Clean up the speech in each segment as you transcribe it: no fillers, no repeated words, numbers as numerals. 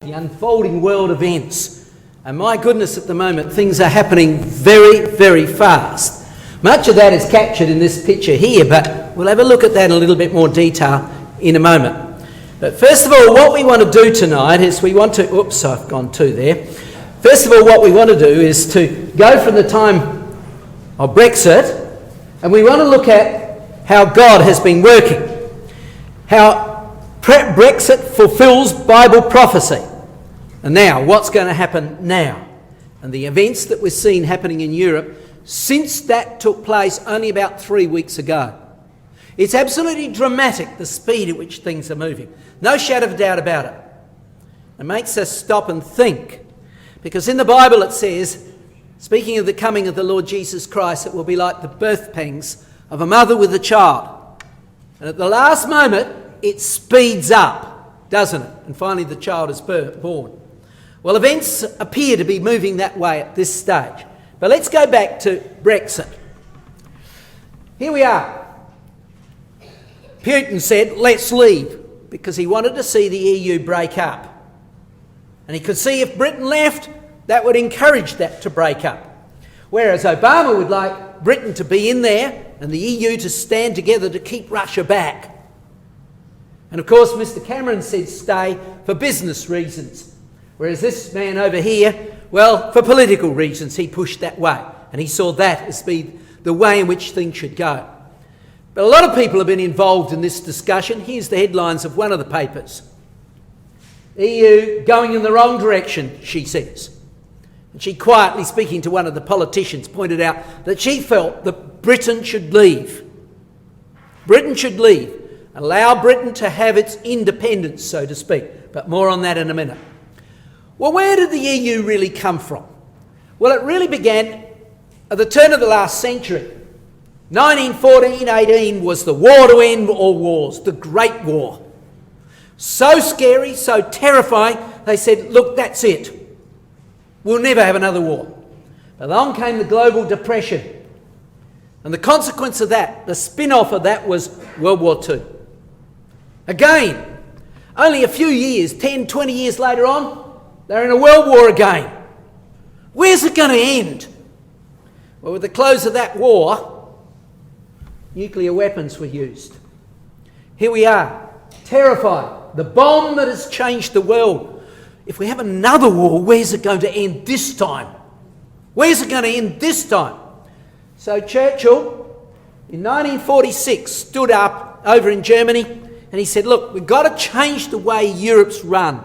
the unfolding world events. And my goodness, at the moment, things are happening very, very fast. Much of that is captured in this picture here, but we'll have a look at that in a little bit more detail in a moment. But first of all, what we want to do tonight is we want to... Oops, I've gone two there. First of all, what we want to do is to go from the time of Brexit, and we want to look at how God has been working, how Brexit fulfills Bible prophecy. And now, what's going to happen now? And the events that we've seen happening in Europe since that took place only about 3 weeks ago. It's absolutely dramatic, the speed at which things are moving. No shadow of doubt about it. It makes us stop and think. Because in the Bible it says, speaking of the coming of the Lord Jesus Christ, it will be like the birth pangs of a mother with a child. And at the last moment, it speeds up, doesn't it? And finally the child is born. Well, events appear to be moving that way at this stage. But let's go back to Brexit. Here we are. Putin said, let's leave, because he wanted to see the EU break up. And he could see if Britain left, that would encourage that to break up. Whereas Obama would like Britain to be in there and the EU to stand together to keep Russia back. And of course, Mr. Cameron said stay for business reasons. Whereas this man over here, well, for political reasons, he pushed that way. And he saw that as being the way in which things should go. But a lot of people have been involved in this discussion. Here's the headlines of one of the papers. EU going in the wrong direction, she says. And she, quietly speaking to one of the politicians, pointed out that she felt that Britain should leave. Britain should leave. Allow Britain to have its independence, so to speak. But more on that in a minute. Well, where did the EU really come from? Well, it really began at the turn of the last century. 1914-18 was the war to end all wars, the Great War. So scary, so terrifying, they said, look, that's it. We'll never have another war. But along came the global depression. And the consequence of that, the spin-off of that, was World War II. Again, only a few years, 10, 20 years later on, they're in a world war again. Where's it going to end? Well, with the close of that war, nuclear weapons were used. Here we are, terrified. The bomb that has changed the world. If we have another war, where's it going to end this time? Where's it going to end this time? So Churchill, in 1946, stood up over in Germany and he said, look, we've got to change the way Europe's run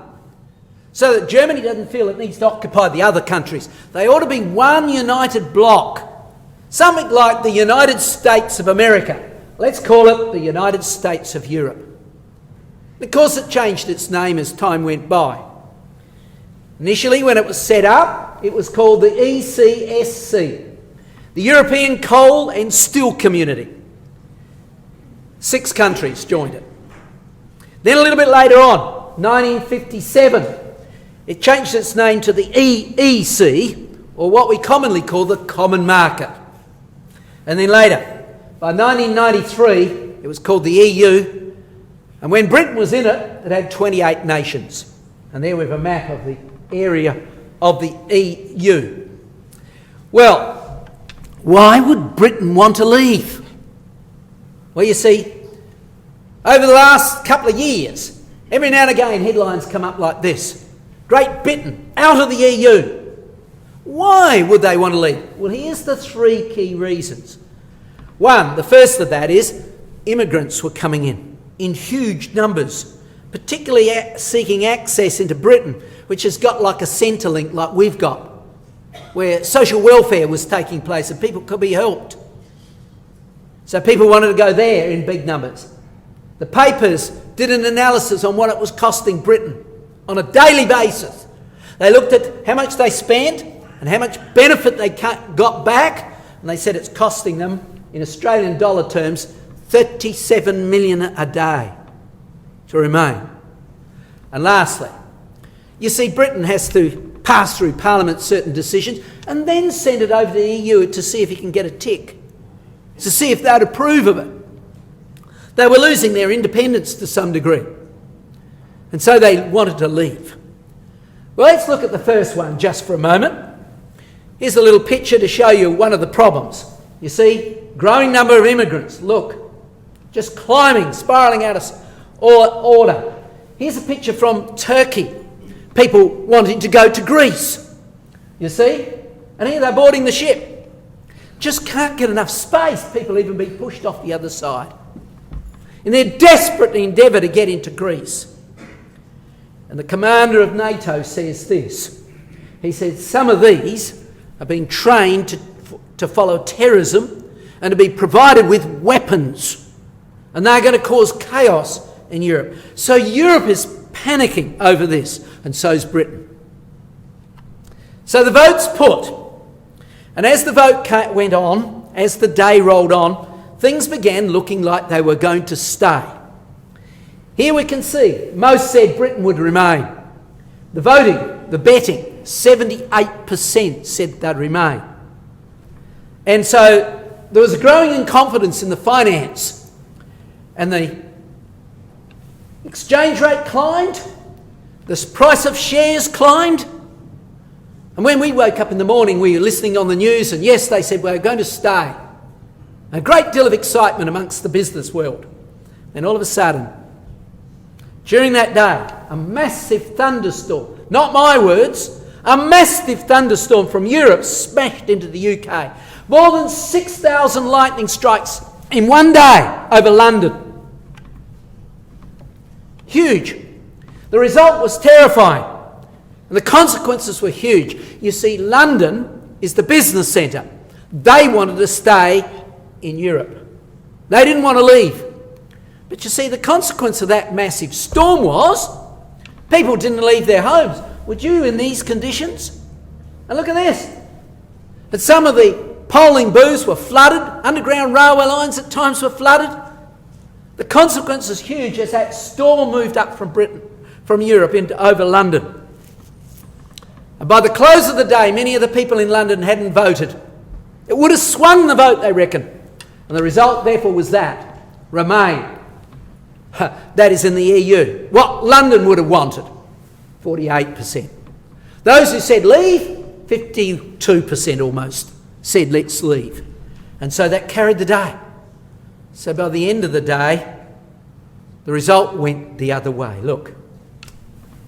so that Germany doesn't feel it needs to occupy the other countries. They ought to be one united bloc. Something like the United States of America. Let's call it the United States of Europe. Of course, it changed its name as time went by. Initially, when it was set up, it was called the ECSC, the European Coal and Steel Community. 6 countries joined it. Then a little bit later on, 1957, it changed its name to the EEC, or what we commonly call the Common Market. And then later, by 1993, it was called the EU. And when Britain was in it, it had 28 nations. And there we have a map of the area of the EU. Well, why would Britain want to leave? Well, you see, over the last couple of years, every now and again headlines come up like this. Great Britain, out of the EU. Why would they want to leave? Well, here's the 3 key reasons. One, the first of that is immigrants were coming in huge numbers, particularly seeking access into Britain, which has got like a Centrelink like we've got, where social welfare was taking place and people could be helped. So people wanted to go there in big numbers. The papers did an analysis on what it was costing Britain on a daily basis. They looked at how much they spent and how much benefit they got back, and they said it's costing them, in Australian dollar terms, 37 million a day to remain. And lastly, you see, Britain has to pass through Parliament certain decisions and then send it over to the EU to see if he can get a tick, to see if they'd approve of it. They were losing their independence to some degree, and so they wanted to leave. Well, let's look at the first one just for a moment. Here's a little picture to show you one of the problems. You see, growing number of immigrants. Look, just climbing, spiralling out of order. Here's a picture from Turkey. People wanting to go to Greece. You see? And here they're boarding the ship. Just can't get enough space. People even being pushed off the other side. In their desperate endeavour to get into Greece. And the commander of NATO says this. He says some of these are being trained to follow terrorism and to be provided with weapons. And they're going to cause chaos in Europe. So Europe is panicking over this, and so's Britain. So the vote's put. And as the vote went on, as the day rolled on, things began looking like they were going to stay. Here we can see, most said Britain would remain. The voting, the betting, 78% said they'd remain. And so there was a growing confidence in the finance, and the exchange rate climbed, the price of shares climbed. And when we woke up in the morning, we were listening on the news, and yes, they said we're going to stay. A great deal of excitement amongst the business world. And all of a sudden, during that day, a massive thunderstorm, not my words, a massive thunderstorm from Europe smashed into the UK. More than 6,000 lightning strikes in one day over London. Huge. The result was terrifying. And the consequences were huge. You see, London is the business centre. They wanted to stay in Europe. They didn't want to leave. But you see, the consequence of that massive storm was people didn't leave their homes. Would you in these conditions? And look at this. And some of the polling booths were flooded. Underground railway lines at times were flooded. The consequence is huge as that storm moved up from Europe into over London. And by the close of the day, many of the people in London hadn't voted. It would have swung the vote, they reckon. And the result, therefore, was that. Remain. That is in the EU. What London would have wanted. 48%. Those who said leave, 52% almost, said let's leave. And so that carried the day. So by the end of the day, the result went the other way. Look,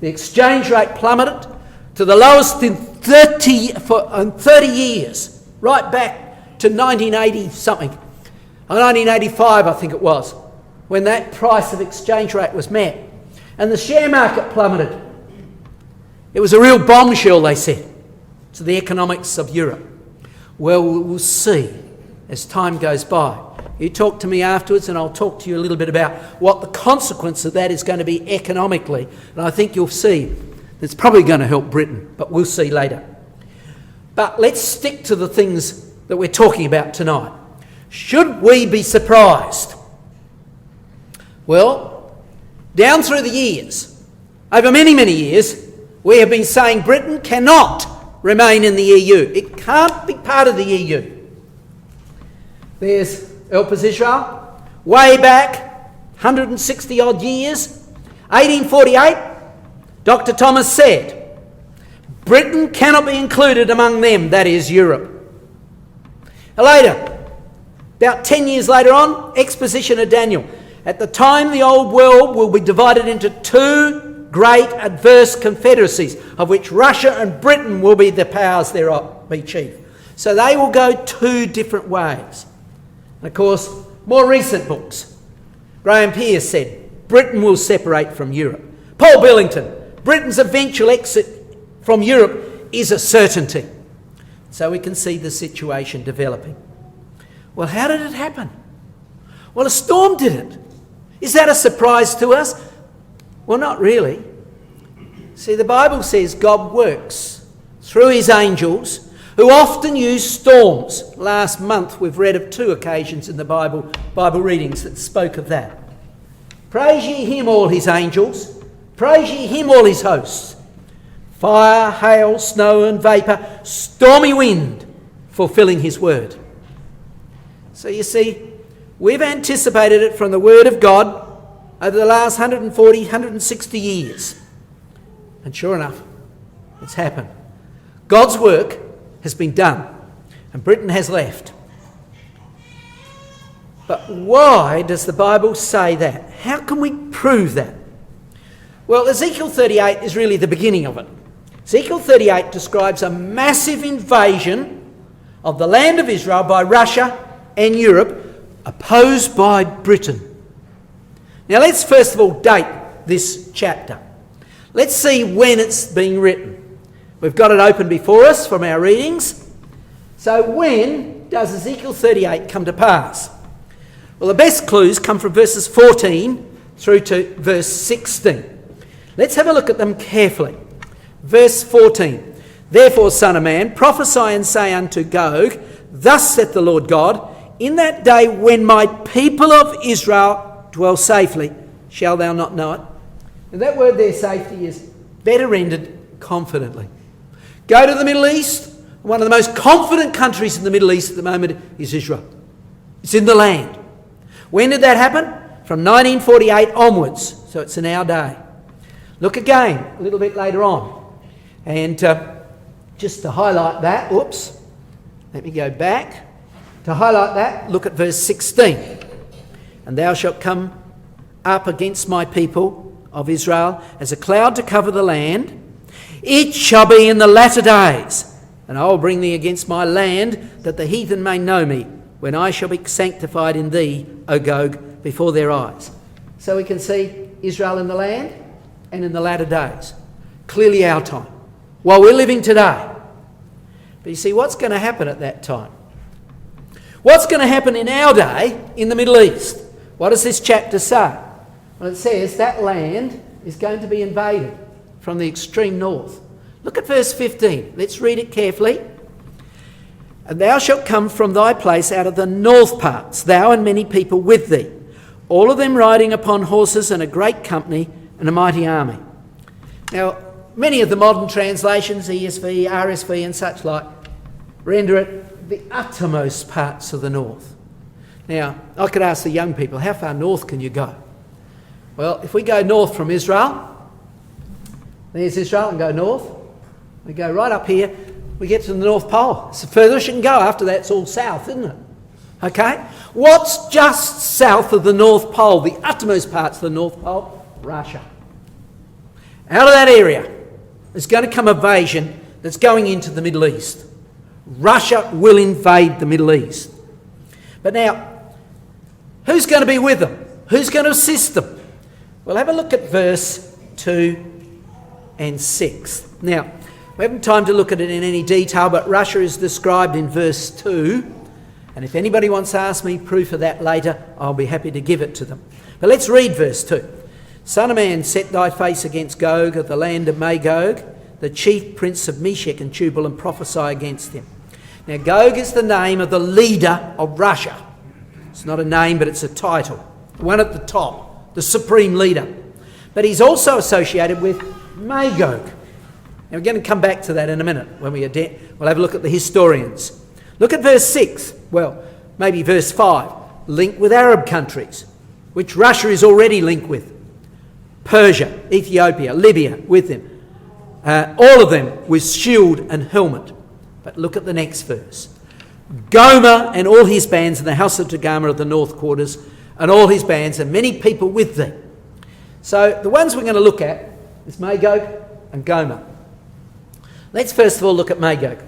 the exchange rate plummeted to the lowest in 30 years, right back to 1980 something, 1985 I think it was, when that price of exchange rate was met. And the share market plummeted. It was a real bombshell, they said, to the economics of Europe. Well, we'll see as time goes by. You talk to me afterwards and I'll talk to you a little bit about what the consequence of that is going to be economically. And I think you'll see it's probably going to help Britain, but we'll see later. But let's stick to the things that we're talking about tonight. Should we be surprised? Well, down through the years, over many, many years, we have been saying Britain cannot remain in the EU. It can't be part of the EU. There's Help Israel, way back, 160 odd years, 1848, Dr. Thomas said, Britain cannot be included among them, that is Europe. Later, about 10 years later on, exposition of Daniel. At the time, the old world will be divided into two great adverse confederacies, of which Russia and Britain will be the powers thereof, be chief. So they will go two different ways. And of course, more recent books. Graham Pearce said, Britain will separate from Europe. Paul Billington, Britain's eventual exit from Europe is a certainty. So we can see the situation developing. Well, how did it happen? Well, a storm did it. Is that a surprise to us? Well, not really. See, the Bible says God works through his angels who often use storms. Last month we've read of 2 occasions in the Bible readings that spoke of that. Praise ye him, all his angels. Praise ye him, all his hosts. Fire, hail, snow and vapour, stormy wind, fulfilling his word. So you see, we've anticipated it from the word of God over the last 140, 160 years. And sure enough, It's happened. God's work has been done and Britain has left. But why does the Bible say that? How can we prove that? Well, Ezekiel 38 is really the beginning of it. Ezekiel 38 describes a massive invasion of the land of Israel by Russia and Europe, opposed by Britain. Now let's first of all date this chapter. Let's see when it's being written. We've got it open before us from our readings. So when does Ezekiel 38 come to pass? Well, the best clues come from verses 14 through to verse 16. Let's have a look at them carefully. Verse 14. Therefore, son of man, prophesy and say unto Gog, thus saith the Lord God, in that day when my people of Israel dwell safely, shall thou not know it? And that word there, safety, is better rendered confidently. Go to the Middle East. One of the most confident countries in the Middle East at the moment is Israel. It's in the land. When did that happen? From 1948 onwards. So it's in our day. Look again a little bit later on. And just to highlight that, let me go back. To highlight that, look at verse 16. And thou shalt come up against my people of Israel as a cloud to cover the land. It shall be in the latter days, and I will bring thee against my land, that the heathen may know me, when I shall be sanctified in thee, O Gog, before their eyes. So we can see Israel in the land and in the latter days. Clearly our time. While we're living today. But you see, what's going to happen at that time? What's going to happen in our day in the Middle East? What does this chapter say? Well, it says that land is going to be invaded from the extreme north. Look at verse 15. Let's read it carefully. And thou shalt come from thy place out of the north parts, thou and many people with thee, all of them riding upon horses, and a great company and a mighty army. Now, many of the modern translations, ESV, RSV and such like, render it the uttermost parts of the north. Now, I could ask the young people, how far north can you go? Well, if we go north from Israel, there's Israel, and go north. We go right up here, we get to the North Pole. It's the furthest you can go. After that, it's all south, isn't it? Okay? What's just south of the North Pole, the uttermost parts of the North Pole? Russia. Out of that area, there's going to come invasion that's going into the Middle East. Russia will invade the Middle East. But now, who's going to be with them? Who's going to assist them? Well, have a look at verse 2 and 6. Now, we haven't time to look at it in any detail, but Russia is described in verse 2. And if anybody wants to ask me proof of that later, I'll be happy to give it to them. But let's read verse 2. Son of man, set thy face against Gog of the land of Magog, the chief prince of Meshech and Tubal, and prophesy against him. Now, Gog is the name of the leader of Russia. It's not a name, but it's a title. The one at the top, the supreme leader. But he's also associated with Magog. Now, we're going to come back to that in a minute when we'll have a look at the historians. Look at verse 6. Well, maybe verse 5. Linked with Arab countries, which Russia is already linked with. Persia, Ethiopia, Libya with them. All of them with shield and helmet. But look at the next verse. Gomer and all his bands in the house of Togarmah of the north quarters, and all his bands, and many people with them. So the ones we're going to look at is Magog and Gomer. Let's first of all look at Magog.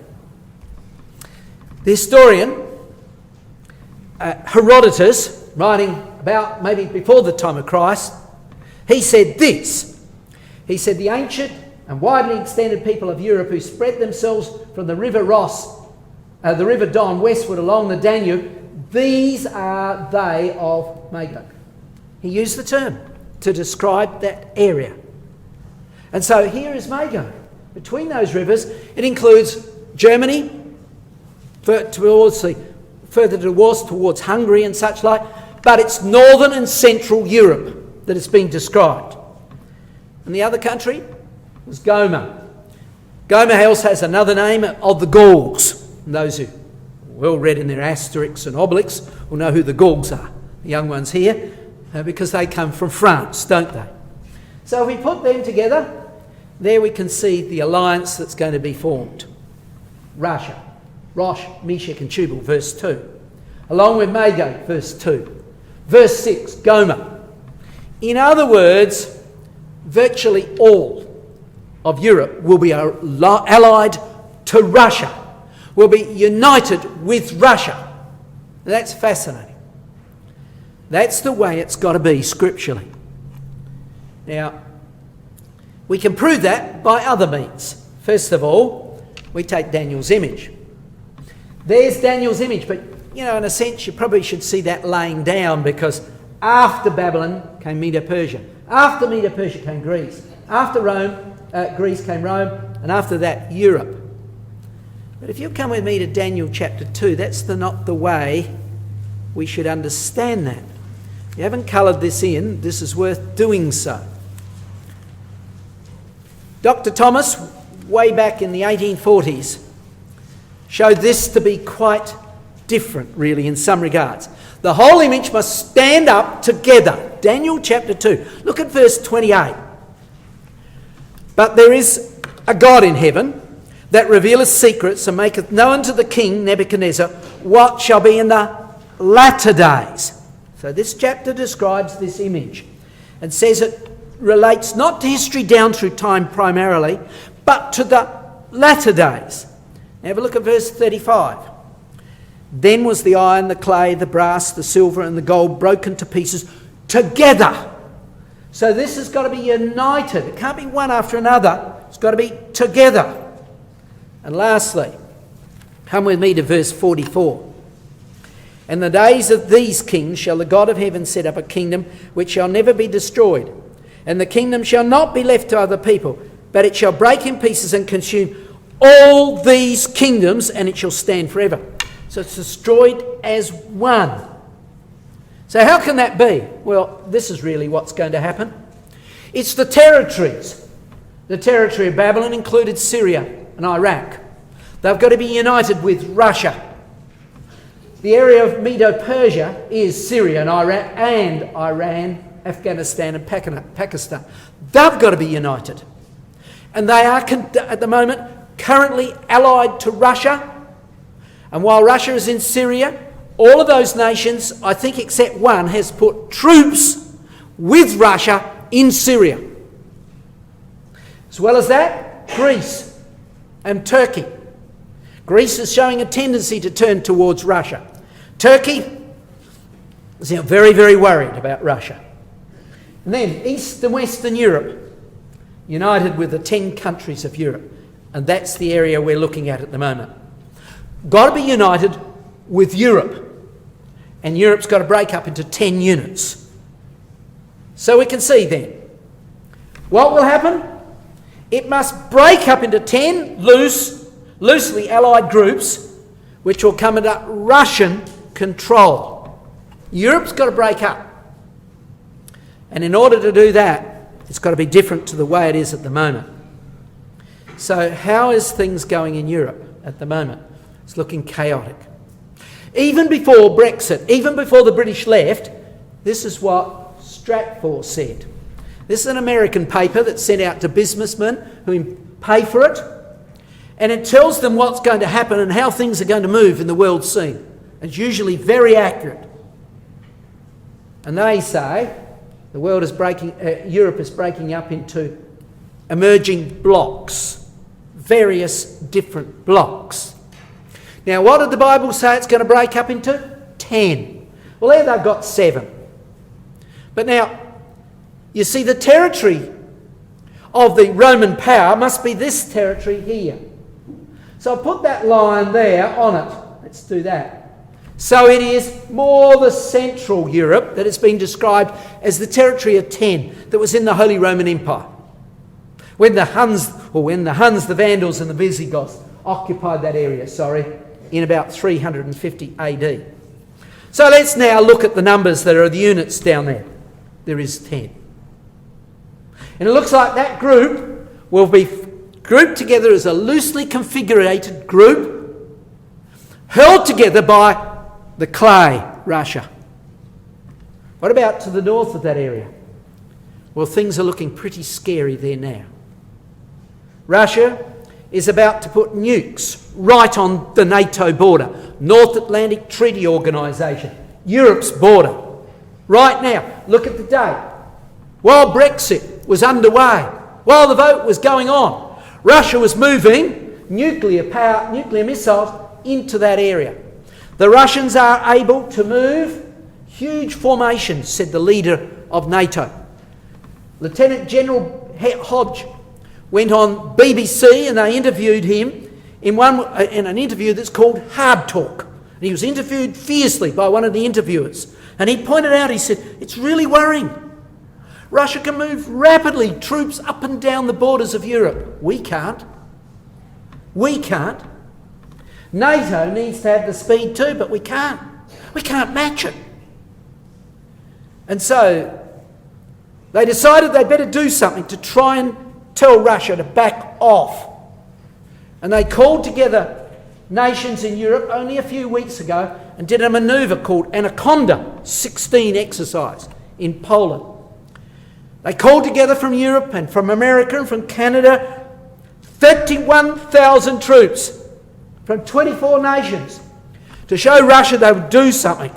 The historian Herodotus, writing about maybe before the time of Christ, he said this. He said, the ancient and widely extended people of Europe who spread themselves from the river the river Don westward along the Danube, these are they of Magog. He used the term to describe that area. And so here is Magog. Between those rivers, it includes Germany, further towards Hungary and such like, but it's northern and central Europe that it's been described. And the other country was Gomer. Gomer also has another name of the Gauls. And those who well read in their asterisks and obliques will know who the Gauls are. The young ones here, because they come from France, don't they? So if we put them together, there we can see the alliance that's going to be formed. Russia, Rosh, Meshach and Tubal, verse 2. Along with Magog, verse 2. Verse 6, Gomer. In other words, virtually all of Europe will be allied to Russia, will be united with Russia. That's fascinating. That's the way it's got to be scripturally. Now, we can prove that by other means. First of all, we take Daniel's image. There's Daniel's image, but, in a sense, you probably should see that laying down, because after Babylon came Medo-Persia. After Medo-Persia came Greece. After Greece came Rome, and after that, Europe. But if you come with me to Daniel chapter 2, that's not the way we should understand that. If you haven't coloured this in, this is worth doing so. Dr. Thomas, way back in the 1840s, showed this to be quite different, really, in some regards. The whole image must stand up together. Daniel chapter 2. Look at verse 28. But there is a God in heaven that revealeth secrets and maketh known to the king Nebuchadnezzar what shall be in the latter days. So this chapter describes this image and says it relates not to history down through time primarily, but to the latter days. Now have a look at verse 35. Then was the iron, the clay, the brass, the silver and the gold broken to pieces together. So this has got to be united. It can't be one after another. It's got to be together. And lastly, come with me to verse 44. In the days of these kings shall the God of heaven set up a kingdom which shall never be destroyed. And the kingdom shall not be left to other people, but it shall break in pieces and consume all these kingdoms, and it shall stand forever. So it's destroyed as one. So how can that be? Well, this is really what's going to happen. It's the territories. The territory of Babylon included Syria and Iraq. They've got to be united with Russia. The area of Medo-Persia is Syria and Iraq and Iran, Afghanistan and Pakistan. They've got to be united. And they are, at the moment, currently allied to Russia. And while Russia is in Syria, all of those nations, I think except one, has put troops with Russia in Syria. As well as that, Greece and Turkey. Greece is showing a tendency to turn towards Russia. Turkey is very, very worried about Russia. And then East and Western Europe, united with the 10 countries of Europe. And that's the area we're looking at the moment. Got to be united with Europe. And Europe's got to break up into 10 units. So we can see then, what will happen? It must break up into 10 loosely allied groups, which will come under Russian control. Europe's got to break up. And in order to do that, it's got to be different to the way it is at the moment. So how is things going in Europe at the moment? It's looking chaotic. Even before Brexit, even before the British left, this is what Stratfor said. This is an American paper that's sent out to businessmen who pay for it. And it tells them what's going to happen and how things are going to move in the world scene. It's usually very accurate. And they say the world is Europe is breaking up into emerging blocks, various different blocks. Now, what did the Bible say it's going to break up into? 10. Well, there they've got 7. But now, you see, the territory of the Roman power must be this territory here. So I'll put that line there on it. Let's do that. So it is more the central Europe that has been described as the territory of 10 that was in the Holy Roman Empire. When the Huns, the Vandals and the Visigoths occupied that area, in about 350 AD. So let's now look at the numbers that are the units down there. There is 10. And it looks like that group will be grouped together as a loosely configurated group, held together by the clay, Russia. What about to the north of that area? Well, things are looking pretty scary there now. Russia is about to put nukes right on the NATO border, North Atlantic Treaty Organisation, Europe's border. Right now, look at the date. While Brexit was underway, while the vote was going on, Russia was moving nuclear missiles into that area. The Russians are able to move huge formations, said the leader of NATO. Lieutenant General Hodge went on BBC and they interviewed him in an interview that's called Hard Talk. And he was interviewed fiercely by one of the interviewers. And he pointed out, he said, it's really worrying. Russia can move rapidly troops up and down the borders of Europe. We can't. We can't. NATO needs to have the speed too, but we can't. We can't match it. And so they decided they'd better do something to try and tell Russia to back off. And they called together nations in Europe only a few weeks ago and did a manoeuvre called Anaconda 16 exercise in Poland. They called together from Europe and from America and from Canada 31,000 troops from 24 nations to show Russia they would do something.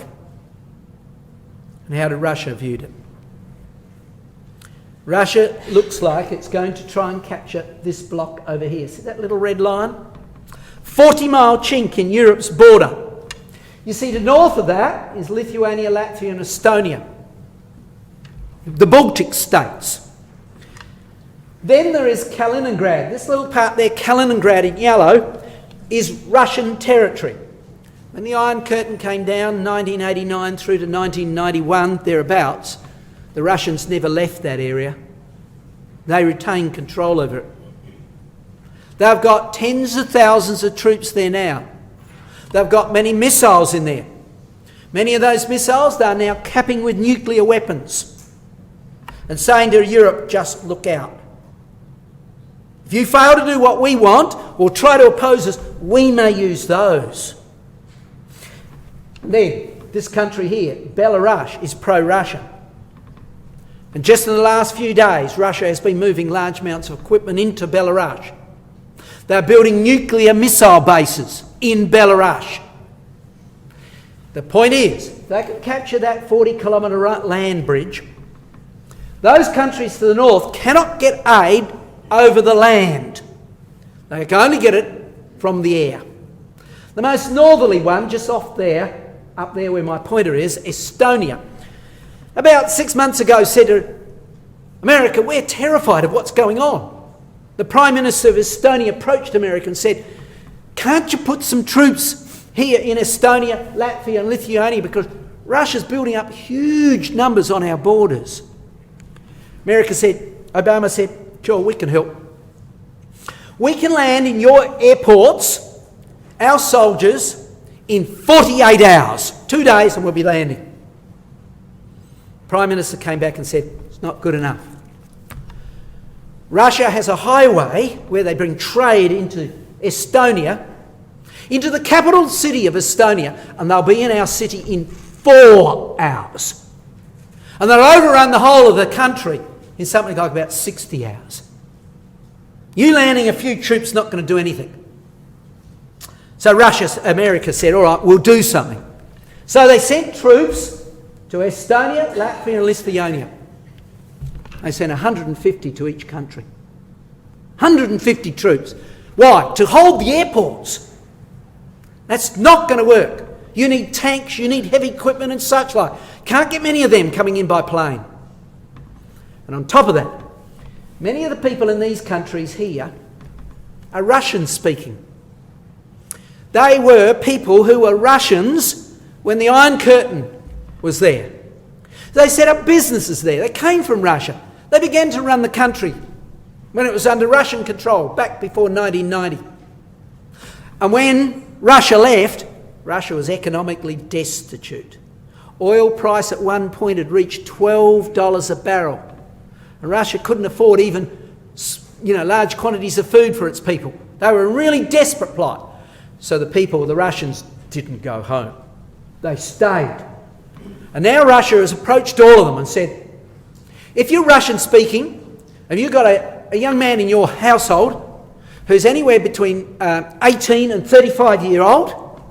And how did Russia view it? Russia looks like it's going to try and capture this block over here. See that little red line? 40-mile chink in Europe's border. You see, to north of that is Lithuania, Latvia and Estonia, the Baltic states. Then there is Kaliningrad. This little part there, Kaliningrad in yellow, is Russian territory. When the Iron Curtain came down, 1989 through to 1991, thereabouts, the Russians never left that area. They retained control over it. They've got tens of thousands of troops there now. They've got many missiles in there. Many of those missiles they are now capping with nuclear weapons and saying to Europe, just look out. If you fail to do what we want or try to oppose us, we may use those. Then, this country here, Belarus, is pro-Russian. And just in the last few days, Russia has been moving large amounts of equipment into Belarus. They're building nuclear missile bases in Belarus. The point is, if they can capture that 40-kilometre land bridge, those countries to the north cannot get aid over the land. They can only get it from the air. The most northerly one, just off there, up there where my pointer is, Estonia, about 6 months ago said to America, we're terrified of what's going on. The Prime Minister of Estonia approached America and said, can't you put some troops here in Estonia, Latvia and Lithuania because Russia's building up huge numbers on our borders. Obama said, sure, we can help. We can land in your airports, our soldiers, in 48 hours. 2 days and we'll be landing. Prime Minister came back and said, it's not good enough. Russia has a highway where they bring trade into Estonia, into the capital city of Estonia, and they'll be in our city in 4 hours. And they'll overrun the whole of the country in something like about 60 hours. You landing a few troops not going to do anything. So America said, all right, we'll do something. So they sent troops to Estonia, Latvia and Lithuania. They sent 150 to each country. 150 troops. Why? To hold the airports. That's not going to work. You need tanks, you need heavy equipment and such like. Can't get many of them coming in by plane. And on top of that, many of the people in these countries here are Russian speaking. They were people who were Russians when the Iron Curtain was there. They set up businesses there. They came from Russia. They began to run the country when it was under Russian control, back before 1990. And when Russia left, Russia was economically destitute. Oil price at one point had reached $12 a barrel. And Russia couldn't afford even, large quantities of food for its people. They were in really desperate plight. So the Russians, didn't go home. They stayed. And now Russia has approached all of them and said, if you're Russian speaking, and you've got a young man in your household, who's anywhere between 18 and 35-year-old.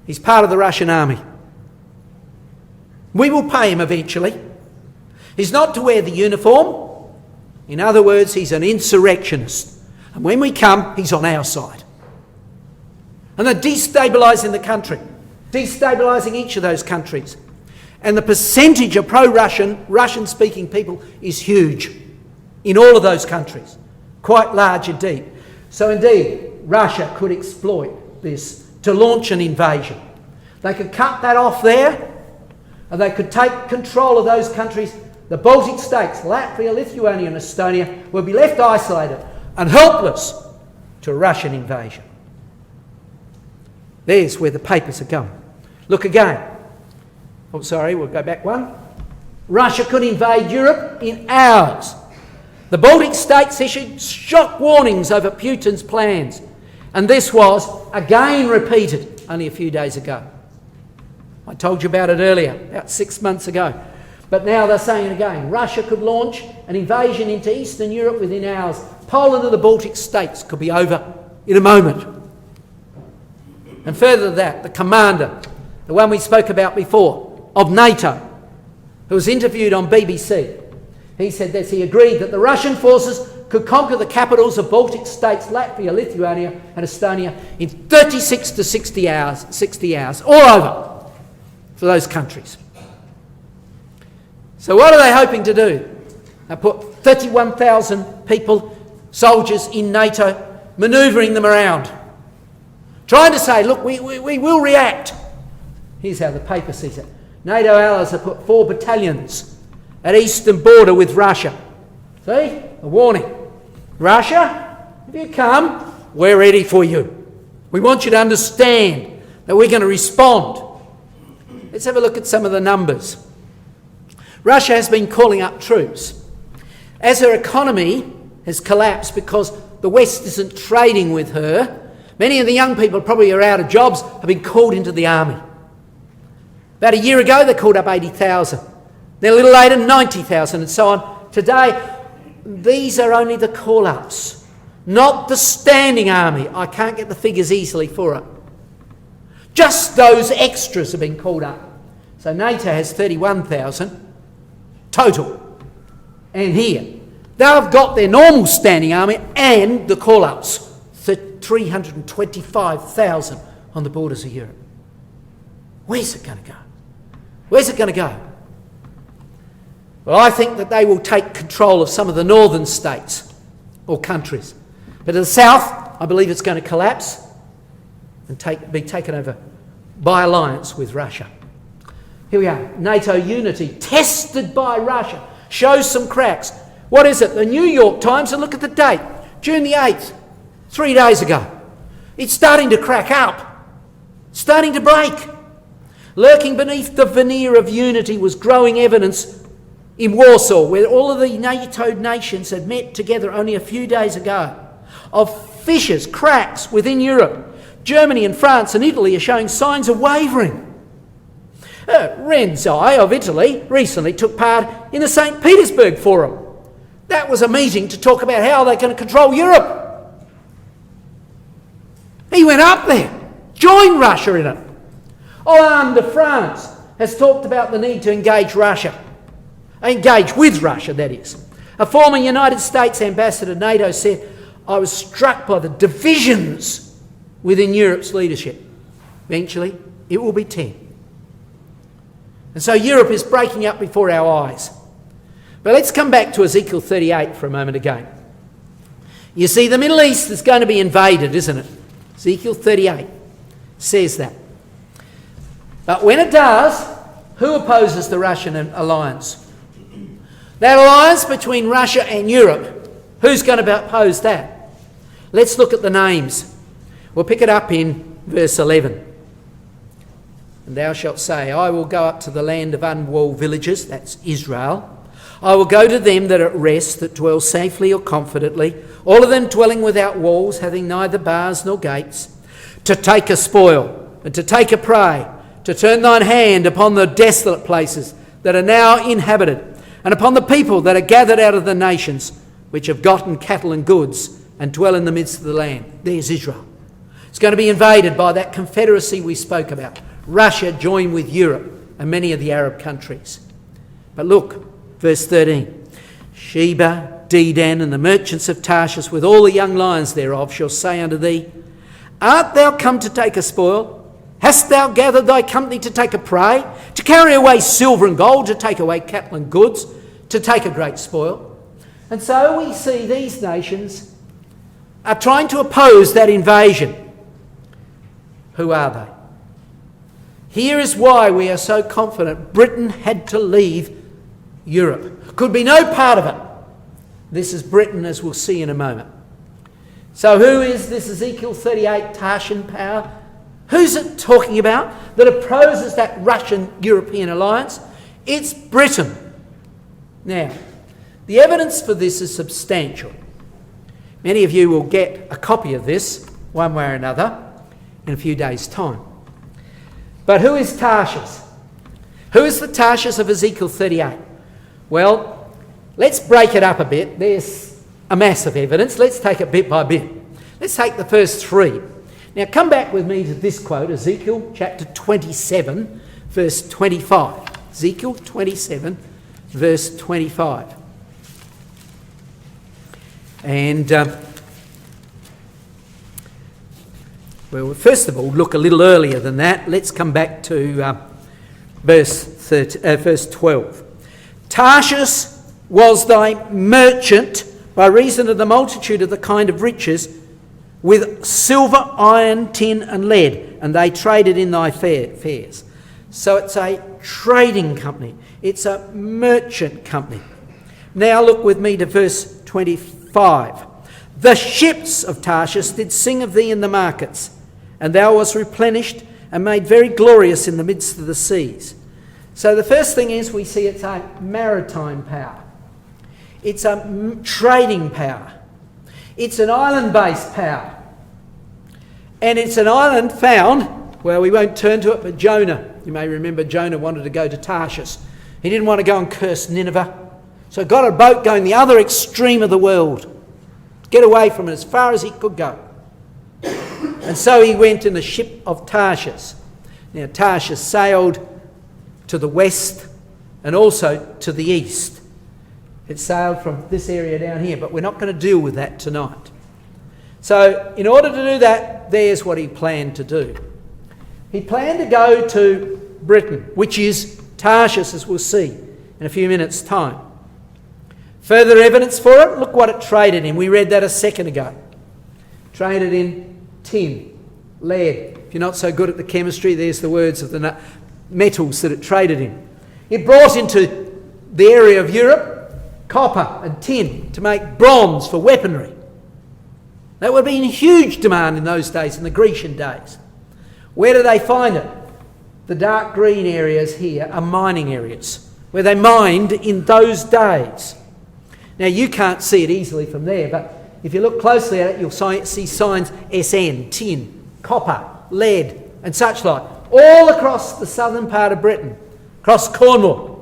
He's part of the Russian army. We will pay him eventually. He's not to wear the uniform. In other words, he's an insurrectionist. And when we come, he's on our side. And they're destabilising the country, destabilising each of those countries. And the percentage of pro-Russian, Russian-speaking people is huge in all of those countries. Quite large indeed. So indeed, Russia could exploit this to launch an invasion. They could cut that off there, and they could take control of those countries. The Baltic states, Latvia, Lithuania and Estonia, will be left isolated and helpless to Russian invasion. There's where the papers are going. Look again. Oh, sorry, we'll go back one. Russia could invade Europe in hours. The Baltic states issued shock warnings over Putin's plans, and this was again repeated only a few days ago. I told you about it earlier, about 6 months ago. But now they're saying it again. Russia could launch an invasion into Eastern Europe within hours. Poland and the Baltic states could be over in a moment. And further to that, the commander, the one we spoke about before, of NATO, who was interviewed on BBC, he said this, he agreed that the Russian forces could conquer the capitals of Baltic states, Latvia, Lithuania and Estonia in 36 to 60 hours, all over for those countries. So what are they hoping to do? They put 31,000 people, soldiers in NATO, manoeuvring them around, trying to say, look, we will react. Here's how the paper sees it. NATO allies have put 4 battalions at eastern border with Russia. See? A warning. Russia, if you come, we're ready for you. We want you to understand that we're going to respond. Let's have a look at some of the numbers. Russia has been calling up troops. As her economy has collapsed because the West isn't trading with her, many of the young people probably are out of jobs, have been called into the army. About a year ago, they called up 80,000. Then a little later, 90,000 and so on. Today, these are only the call-ups, not the standing army. I can't get the figures easily for it. Just those extras have been called up. So NATO has 31,000 total. And here, they've got their normal standing army and the call-ups. 325,000 on the borders of Europe. Where's it going to go? Where's it going to go? Well, I think that they will take control of some of the northern states or countries. But to the south, I believe it's going to collapse and be taken over by alliance with Russia. Here we are. NATO unity tested by Russia shows some cracks. What is it? The New York Times, and look at the date, June the 8th, 3 days ago. It's starting to crack up, starting to break. Lurking beneath the veneer of unity was growing evidence in Warsaw, where all of the NATO nations had met together only a few days ago, of fissures, cracks within Europe. Germany and France and Italy are showing signs of wavering. Renzi of Italy recently took part in the St. Petersburg Forum. That was a meeting to talk about how they're going to control Europe. He went up there, joined Russia in it. Hollande de France has talked about the need to engage Russia. Engage with Russia, that is. A former United States ambassador to NATO said, I was struck by the divisions within Europe's leadership. Eventually, it will be 10. And so Europe is breaking up before our eyes. But let's come back to Ezekiel 38 for a moment again. You see, the Middle East is going to be invaded, isn't it? Ezekiel 38 says that. But when it does, who opposes the Russian alliance? That alliance between Russia and Europe, who's going to oppose that? Let's look at the names. We'll pick it up in verse 11. And thou shalt say, I will go up to the land of unwalled villages, that's Israel. I will go to them that are at rest, that dwell safely or confidently, all of them dwelling without walls, having neither bars nor gates, to take a spoil and to take a prey, to turn thine hand upon the desolate places that are now inhabited, and upon the people that are gathered out of the nations, which have gotten cattle and goods, and dwell in the midst of the land. There's Israel. It's going to be invaded by that confederacy we spoke about. Russia joined with Europe and many of the Arab countries. But look, verse 13. Sheba, Dedan, and the merchants of Tarshish, with all the young lions thereof, shall say unto thee, Art thou come to take a spoil? Hast thou gathered thy company to take a prey? To carry away silver and gold, to take away cattle and goods, to take a great spoil? And so we see these nations are trying to oppose that invasion. Who are they? Here is why we are so confident Britain had to leave Europe. Could be no part of it. This is Britain, as we'll see in a moment. So who is this Ezekiel 38 Tarshian power? Who's it talking about that opposes that Russian-European alliance? It's Britain. Now, the evidence for this is substantial. Many of you will get a copy of this, one way or another, in a few days' time. But who is Tarshish? Who is the Tarshish of Ezekiel 38? Well, let's break it up a bit. There's a mass of evidence. Let's take it bit by bit. Let's take the first three. Now come back with me to this quote, Ezekiel chapter 27, verse 25. Ezekiel 27, verse 25. And, well, first of all, look a little earlier than that. Let's come back to verse 12. Tarshish was thy merchant by reason of the multitude of the kind of riches, with silver, iron, tin and lead, and they traded in thy fairs. So it's a trading company. It's a merchant company. Now look with me to verse 25. The ships of Tarshish did sing of thee in the markets, and thou wast replenished and made very glorious in the midst of the seas. So the first thing is we see it's a maritime power. It's a trading power. It's an island-based power. And it's an island found, well, we won't turn to it, but Jonah. You may remember Jonah wanted to go to Tarshish. He didn't want to go and curse Nineveh. So got a boat going the other extreme of the world. Get away from it as far as he could go. And so he went in the ship of Tarshish. Now Tarshish sailed to the west and also to the east. It sailed from this area down here, but we're not going to deal with that tonight. So in order to do that, there's what he planned to do. He planned to go to Britain, which is Tarshish, as we'll see in a few minutes' time. Further evidence for it, look what it traded in. We read that a second ago. Traded in tin, lead. If you're not so good at the chemistry, there's the words of the metals that it traded in. It brought into the area of Europe copper and tin to make bronze for weaponry. That would have been in huge demand in those days, in the Grecian days. Where do they find it? The dark green areas here are mining areas, where they mined in those days. Now you can't see it easily from there, but if you look closely at it, you'll see signs SN, tin, copper, lead and such like, all across the southern part of Britain, across Cornwall.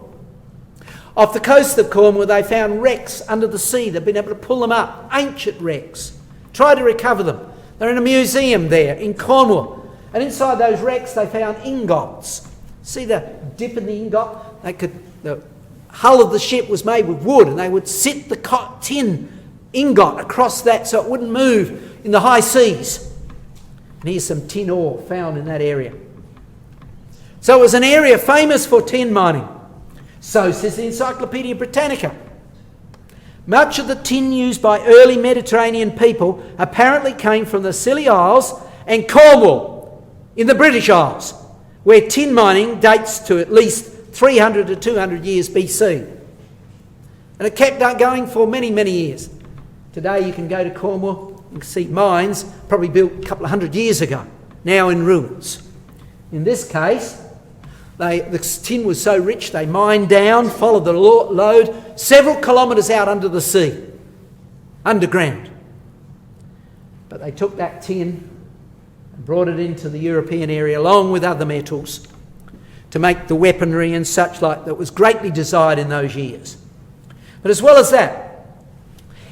Off the coast of Cornwall, they found wrecks under the sea. They've been able to pull them up, ancient wrecks, try to recover them. They're in a museum there in Cornwall. And inside those wrecks, they found ingots. See the dip in the ingot? The hull of the ship was made with wood, and they would sit the tin ingot across that so it wouldn't move in the high seas. And here's some tin ore found in that area. So it was an area famous for tin mining. So says the Encyclopaedia Britannica. Much of the tin used by early Mediterranean people apparently came from the Scilly Isles and Cornwall in the British Isles, where tin mining dates to at least 300 to 200 years BC. And it kept going for many, many years. Today you can go to Cornwall and see mines probably built a couple of hundred years ago, now in ruins. In this case, the tin was so rich they mined down, followed the lode several kilometres out under the sea, underground. But they took that tin and brought it into the European area along with other metals to make the weaponry and such like that was greatly desired in those years. But as well as that,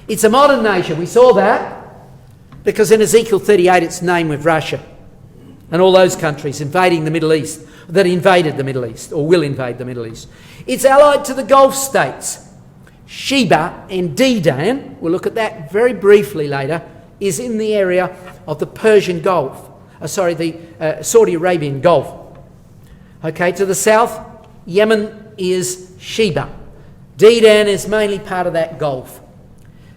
it's a modern nation. We saw that. Because in Ezekiel 38 it's named with Russia and all those countries invading the Middle East, that invaded the Middle East or will invade the Middle East. It's allied to the Gulf states. Sheba and Dedan, we'll look at that very briefly later, is in the area of the Persian Gulf. The Saudi Arabian Gulf. Okay, to the south, Yemen is Sheba. Dedan is mainly part of that Gulf.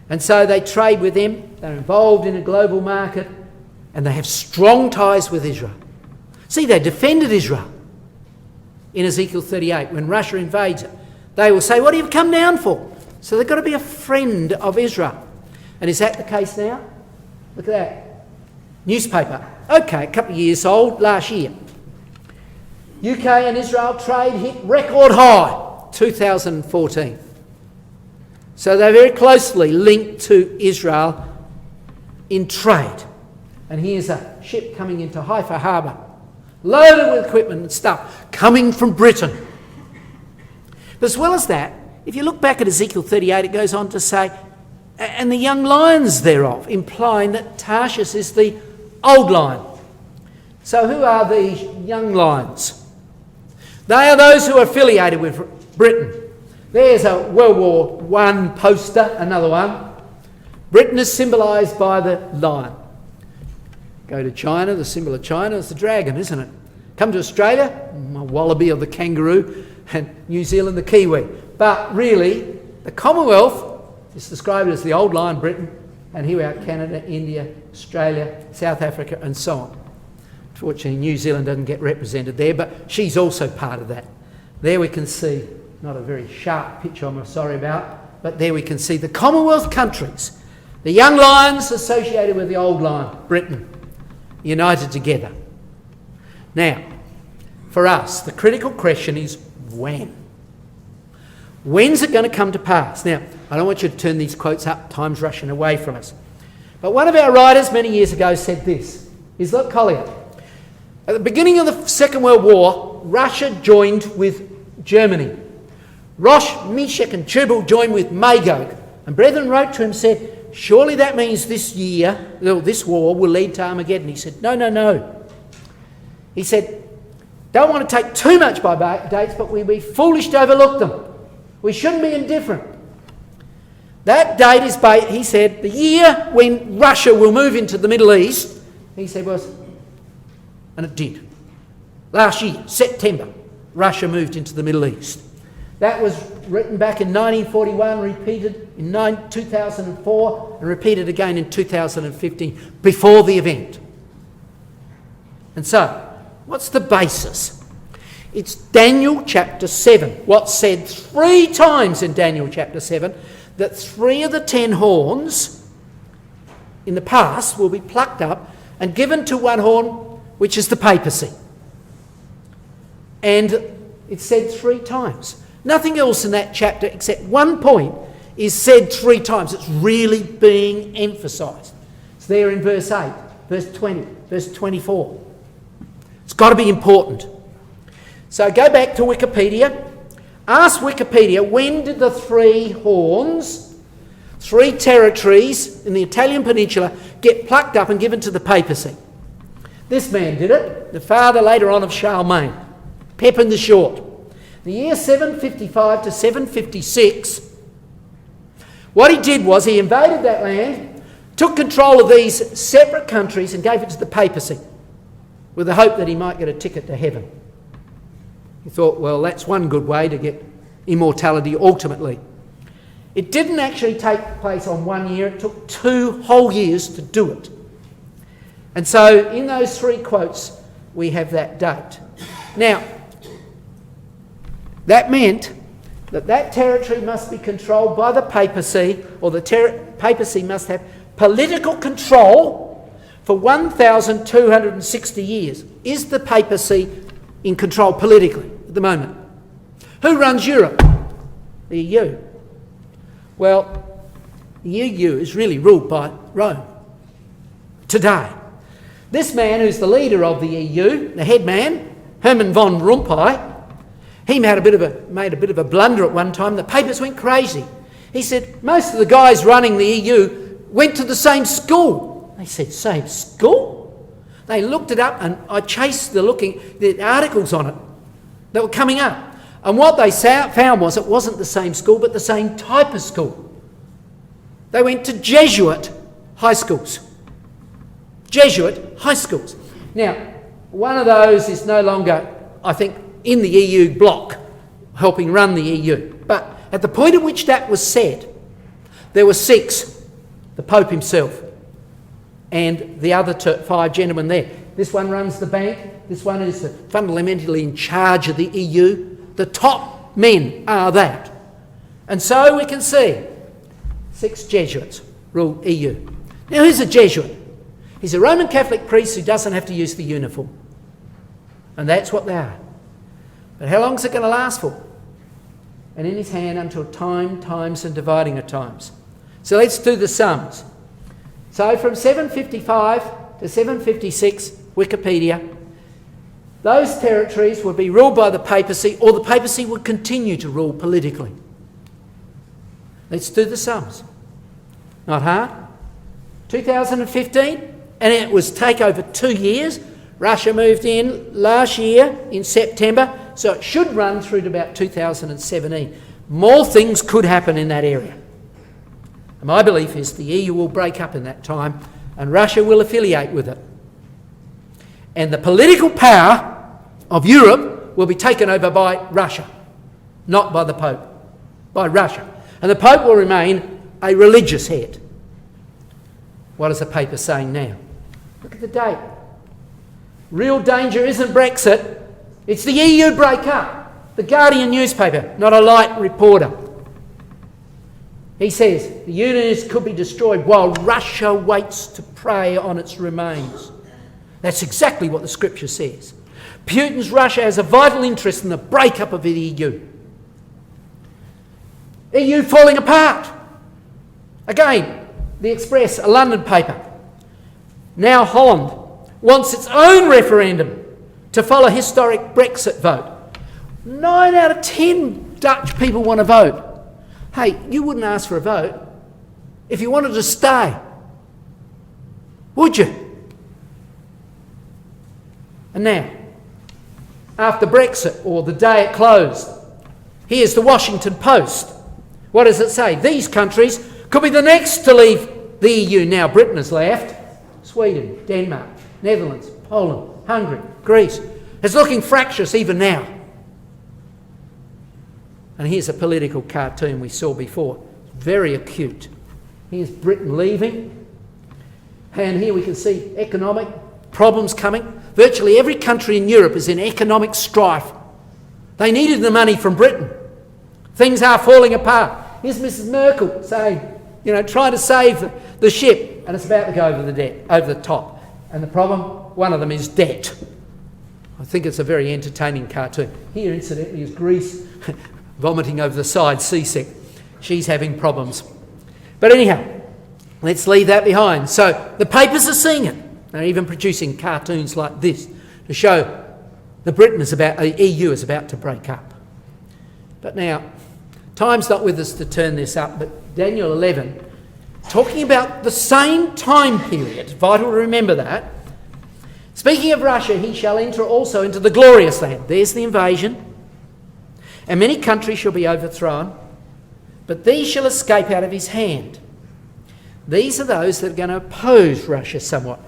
And so they trade with them, they're involved in a global market, and they have strong ties with Israel. See, they defended Israel in Ezekiel 38. When Russia invades it, they will say, what have you come down for? So they've got to be a friend of Israel. And is that the case now? Look at that. Newspaper. Okay, a couple of years old, last year. UK and Israel trade hit record high, 2014. So they're very closely linked to Israel in trade. And here's a ship coming into Haifa harbour, loaded with equipment and stuff, coming from Britain. But as well as that, if you look back at Ezekiel 38, it goes on to say, and the young lions thereof, implying that Tarshish is the old lion. So who are these young lions? They are those who are affiliated with Britain. There's a World War I poster, another one. Britain is symbolised by the lion. Go to China, the symbol of China is the dragon, isn't it? Come to Australia, a wallaby or the kangaroo, and New Zealand, the kiwi. But really, the Commonwealth is described as the old lion, Britain, and here we are, Canada, India, Australia, South Africa, and so on. Unfortunately, New Zealand doesn't get represented there, but she's also part of that. There we can see, not a very sharp picture I'm sorry about, but there we can see the Commonwealth countries, the young lions associated with the old lion, Britain, united together. Now, for us, the critical question is when? When's it going to come to pass? Now, I don't want you to turn these quotes up, time's rushing away from us. But one of our writers many years ago said this, Islet Collier. At the beginning of the Second World War, Russia joined with Germany. Rosh, Meshach and Tubal joined with Magog. And brethren wrote to him and said, surely that means this war will lead to Armageddon. He said, no. He said, don't want to take too much by dates, but we'd be foolish to overlook them. We shouldn't be indifferent. That date is, he said, the year when Russia will move into the Middle East, he said was, and it did. Last year, September, Russia moved into the Middle East. That was written back in 1941, repeated in 2004, and repeated again in 2015, before the event. And so, what's the basis? It's Daniel chapter 7. What's said 3 times in Daniel chapter 7, that 3 of the 10 horns in the past will be plucked up and given to one horn, which is the papacy. And it's said 3 times. Nothing else in that chapter except one point is said 3 times. It's really being emphasised. It's there in verse 8, verse 20, verse 24. It's got to be important. So go back to Wikipedia. Ask Wikipedia, when did the 3 horns, 3 territories in the Italian peninsula get plucked up and given to the papacy? This man did it, the father later on of Charlemagne, Pepin the Short. The year 755 to 756, what he did was he invaded that land, took control of these separate countries and gave it to the papacy with the hope that he might get a ticket to heaven. He thought, well, that's one good way to get immortality ultimately. It didn't actually take place on 1 year, it took 2 whole years to do it. And so in those 3 quotes, we have that date. Now, that meant that that territory must be controlled by the papacy, or the papacy must have political control for 1,260 years. Is the papacy in control politically at the moment? Who runs Europe? The EU. Well, the EU is really ruled by Rome today. This man, who's the leader of the EU, the head man, Herman von Rompuy, he made a bit of a blunder at one time. The papers went crazy. He said most of the guys running the EU went to the same school. They said, same school? They looked it up, and I chased the articles on it that were coming up. And what they found was it wasn't the same school, but the same type of school. They went to Jesuit high schools. Jesuit high schools. Now, one of those is no longer, I think, in the EU bloc, helping run the EU. But at the point at which that was said, there were 6, the Pope himself, and the other 5 gentlemen there. This one runs the bank. This one is fundamentally in charge of the EU. The top men are that. And so we can see 6 Jesuits rule EU. Now, who's a Jesuit? He's a Roman Catholic priest who doesn't have to use the uniform. And that's what they are. But how long is it going to last for? And in his hand until time, times and dividing of times. So let's do the sums. So from 755 to 756, Wikipedia, those territories would be ruled by the papacy, or the papacy would continue to rule politically. Let's do the sums. Not hard. 2015, and it was take over 2 years. Russia moved in last year in September, so it should run through to about 2017. More things could happen in that area. And my belief is the EU will break up in that time, and Russia will affiliate with it. And the political power of Europe will be taken over by Russia, not by the Pope, by Russia. And the Pope will remain a religious head. What is the paper saying now? Look at the date. Real danger isn't Brexit, it's the EU break-up. The Guardian newspaper, not a light reporter. He says the union could be destroyed while Russia waits to prey on its remains. That's exactly what the scripture says. Putin's Russia has a vital interest in the break-up of the EU. EU falling apart. Again, the Express, a London paper. Now Holland wants its own referendum to follow historic Brexit vote. 9 out of 10 Dutch people want to vote. Hey, you wouldn't ask for a vote if you wanted to stay, would you? And now, after Brexit, or the day it closed, here's the Washington Post. What does it say? These countries could be the next to leave the EU. Now Britain has left. Sweden, Denmark, Netherlands, Poland, Hungary, Greece. It's looking fractious even now. And here's a political cartoon we saw before. Very acute. Here's Britain leaving. And here we can see economic problems coming. Virtually every country in Europe is in economic strife. They needed the money from Britain. Things are falling apart. Here's Mrs. Merkel saying, trying to save the ship, and it's about to go over the top. And the problem, one of them is debt. I think it's a very entertaining cartoon. Here, incidentally, is Greece vomiting over the side, seasick. She's having problems. But anyhow, let's leave that behind. So the papers are seeing it. They're even producing cartoons like this to show the EU is about to break up. But now, time's not with us to turn this up, but Daniel 11, talking about the same time period, vital to remember that. Speaking of Russia, he shall enter also into the glorious land. There's the invasion. And many countries shall be overthrown, but these shall escape out of his hand. These are those that are going to oppose Russia somewhat.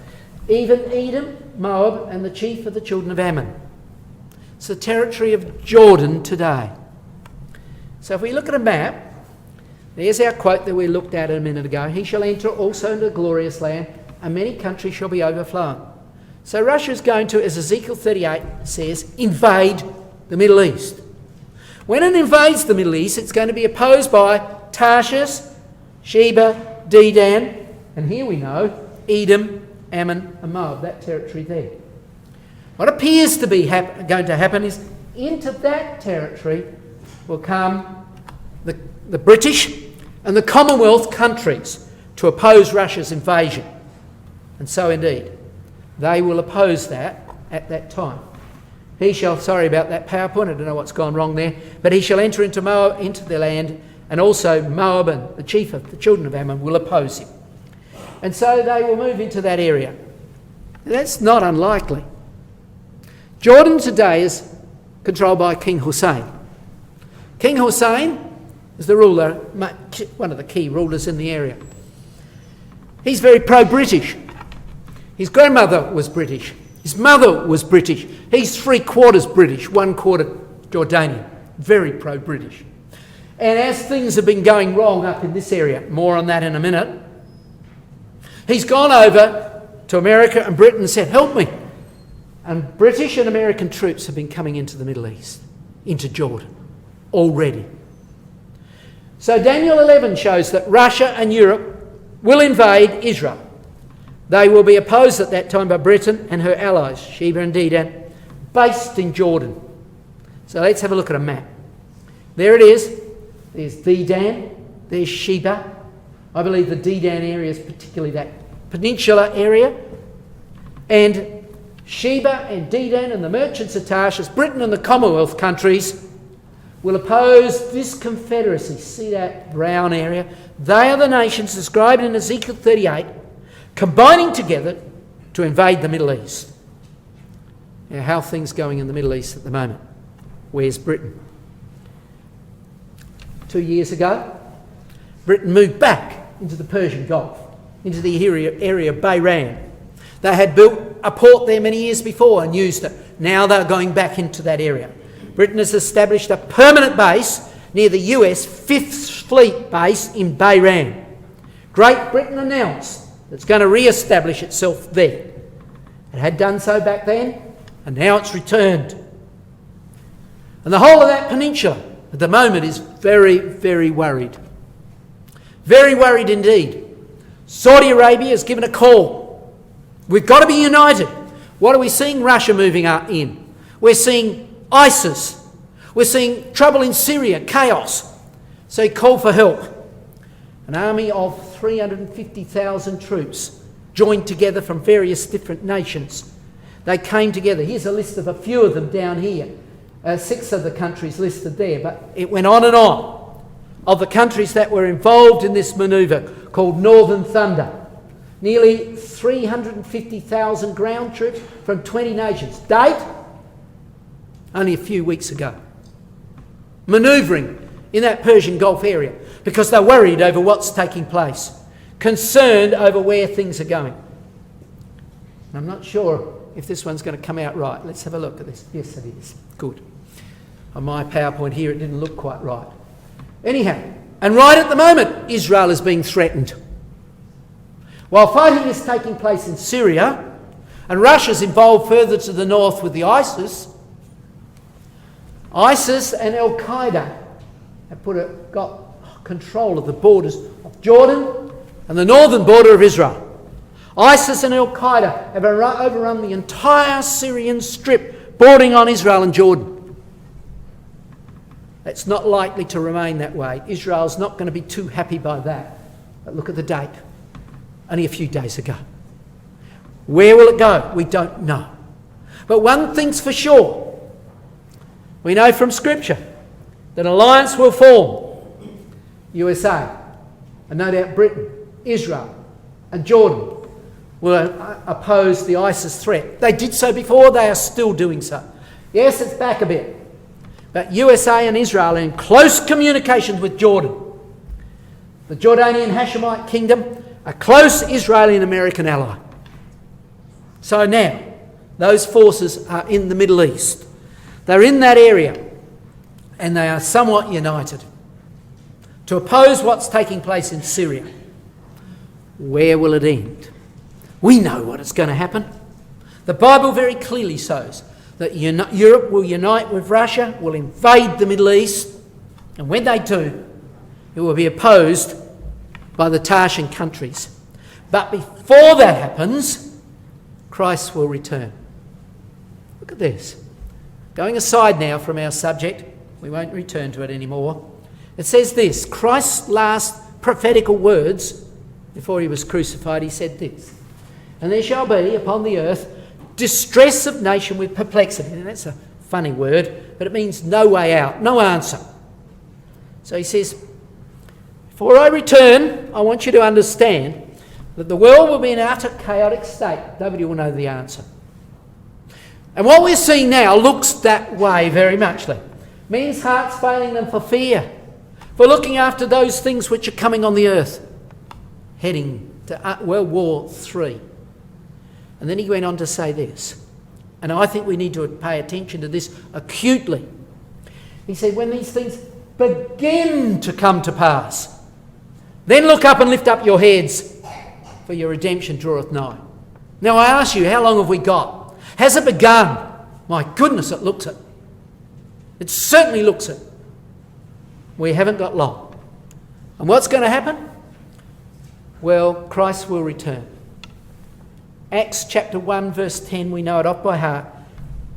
Even Edom, Moab, and the chief of the children of Ammon. It's the territory of Jordan today. So if we look at a map, there's our quote that we looked at a minute ago. He shall enter also into the glorious land, and many countries shall be overflown. So Russia is going to, as Ezekiel 38 says, invade the Middle East. When it invades the Middle East, it's going to be opposed by Tarshish, Sheba, Dedan, and here we know Edom, Ammon and Moab, that territory there. What appears to be going to happen is into that territory will come the British and the Commonwealth countries to oppose Russia's invasion. And so indeed, they will oppose that at that time. He shall, sorry about that PowerPoint, I don't know what's gone wrong there, but he shall enter into Moab, into the land, and also Moab and the chief of the children of Ammon will oppose him. And so they will move into that area. That's not unlikely. Jordan today is controlled by King Hussein. King Hussein is the ruler, one of the key rulers in the area. He's very pro-British. His grandmother was British. His mother was British. He's 3/4 British, 1/4 Jordanian. Very pro-British. And as things have been going wrong up in this area, more on that in a minute, he's gone over to America and Britain and said, help me. And British and American troops have been coming into the Middle East, into Jordan, already. So Daniel 11 shows that Russia and Europe will invade Israel. They will be opposed at that time by Britain and her allies, Sheba and Dedan, based in Jordan. So let's have a look at a map. There it is. There's Dedan, there's Sheba. I believe the Dedan area is particularly that peninsula area. And Sheba and Dedan and the merchants of Tarshish, Britain and the Commonwealth countries will oppose this confederacy. See that brown area? They are the nations described in Ezekiel 38, combining together to invade the Middle East. Now, how are things going in the Middle East at the moment? Where's Britain? 2 years ago, Britain moved back into the Persian Gulf, into the area of Bahrain. They had built a port there many years before and used it. Now they're going back into that area. Britain has established a permanent base near the US 5th Fleet base in Bahrain. Great Britain announced it's going to re-establish itself there. It had done so back then, and now it's returned. And the whole of that peninsula at the moment is very, very worried. Very worried indeed. Saudi Arabia has given a call. We've got to be united. What are we seeing Russia moving up in? We're seeing ISIS. We're seeing trouble in Syria, chaos. So he called for help. An army of 350,000 troops joined together from various different nations. They came together. Here's a list of a few of them down here. 6 of the countries listed there, but it went on and on. Of the countries that were involved in this manoeuvre called Northern Thunder. Nearly 350,000 ground troops from 20 nations. Date? Only a few weeks ago. Manoeuvring in that Persian Gulf area because they're worried over what's taking place. Concerned over where things are going. I'm not sure if this one's going to come out right. Let's have a look at this. Yes, it is. Good. On my PowerPoint here, it didn't look quite right. Anyhow, and right at the moment, Israel is being threatened. While fighting is taking place in Syria, and Russia's involved further to the north with the ISIS and Al-Qaeda have got control of the borders of Jordan and the northern border of Israel. ISIS and Al-Qaeda have overrun the entire Syrian strip bordering on Israel and Jordan. It's not likely to remain that way. Israel's not going to be too happy by that. But look at the date. Only a few days ago. Where will it go? We don't know. But one thing's for sure. We know from Scripture that an alliance will form. USA, and no doubt Britain, Israel, and Jordan will oppose the ISIS threat. They did so before, they are still doing so. Yes, it's back a bit. But USA and Israel are in close communication with Jordan. The Jordanian Hashemite kingdom, a close Israeli and American ally. So now, those forces are in the Middle East. They're in that area, and they are somewhat united to oppose what's taking place in Syria. Where will it end? We know what is going to happen. The Bible very clearly shows that Europe will unite with Russia, will invade the Middle East, and when they do, it will be opposed by the Tarshish countries. But before that happens, Christ will return. Look at this. Going aside now from our subject, we won't return to it anymore. It says this, Christ's last prophetical words before he was crucified, he said this, "And there shall be upon the earth distress of nation with perplexity." And that's a funny word, but it means no way out, no answer. So he says, before I return, I want you to understand that the world will be in an utter chaotic state. Nobody will know the answer. And what we're seeing now looks that way very muchly. Men's hearts failing them for fear, for looking after those things which are coming on the earth, heading to World War III. And then he went on to say this, and I think we need to pay attention to this acutely. He said, when these things begin to come to pass, then look up and lift up your heads, for your redemption draweth nigh. Now I ask you, how long have we got? Has it begun? My goodness, it looks it. It certainly looks it. We haven't got long. And what's going to happen? Well, Christ will return. Acts chapter 1 verse 10, we know it off by heart.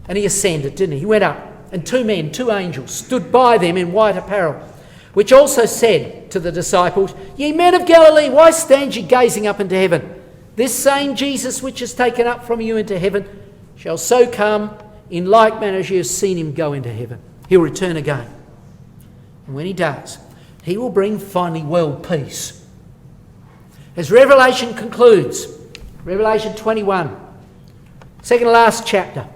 And he ascended, didn't he? He went up, and two angels, stood by them in white apparel, which also said to the disciples, Ye men of Galilee, why stand ye gazing up into heaven? This same Jesus which is taken up from you into heaven shall so come in like manner as you have seen him go into heaven. He'll return again. And when he does, he will bring finally world peace. As Revelation concludes, Revelation 21, second to last chapter,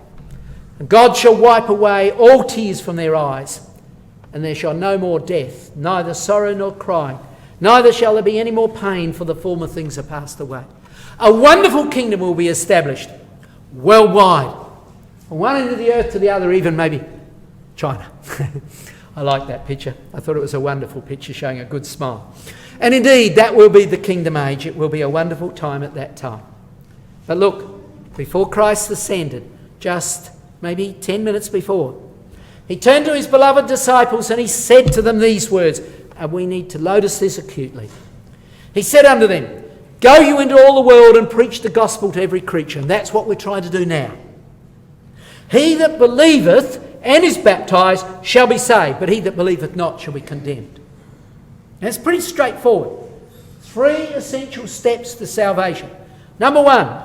and God shall wipe away all tears from their eyes, and there shall no more death, neither sorrow nor crying, neither shall there be any more pain, for the former things are passed away. A wonderful kingdom will be established worldwide, from one end of the earth to the other, even maybe China. I like that picture. I thought it was a wonderful picture showing a good smile. And indeed, that will be the kingdom age. It will be a wonderful time at that time. But look, before Christ ascended, just maybe 10 minutes before, he turned to his beloved disciples and he said to them these words, and we need to notice this acutely. He said unto them, Go you into all the world and preach the gospel to every creature. And that's what we're trying to do now. He that believeth and is baptized shall be saved, but he that believeth not shall be condemned. And it's pretty straightforward. 3 essential steps to salvation. Number 1,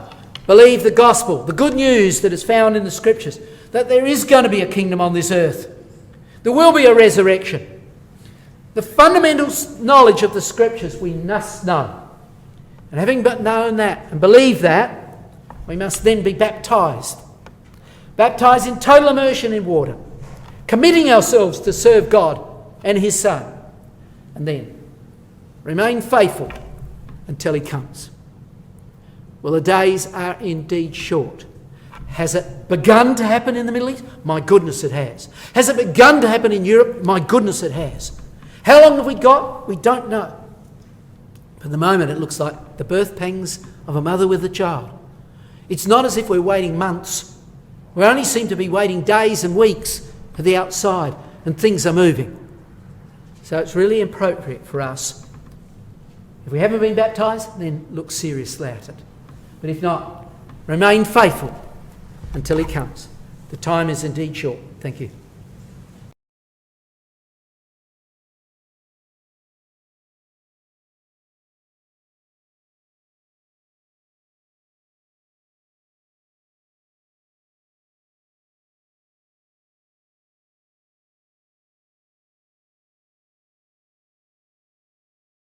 believe the gospel, the good news that is found in the scriptures, that there is going to be a kingdom on this earth. There will be a resurrection. The fundamental knowledge of the scriptures we must know. And having but known that and believed that, we must then be baptized. Baptized in total immersion in water, committing ourselves to serve God and his Son. And then remain faithful until he comes. Well, the days are indeed short. Has it begun to happen in the Middle East? My goodness, it has. Has it begun to happen in Europe? My goodness, it has. How long have we got? We don't know. But at the moment, it looks like the birth pangs of a mother with a child. It's not as if we're waiting months. We only seem to be waiting days and weeks for the outside, and things are moving. So it's really appropriate for us. If we haven't been baptised, then look seriously at it. But if not, remain faithful until he comes. The time is indeed short. Thank you.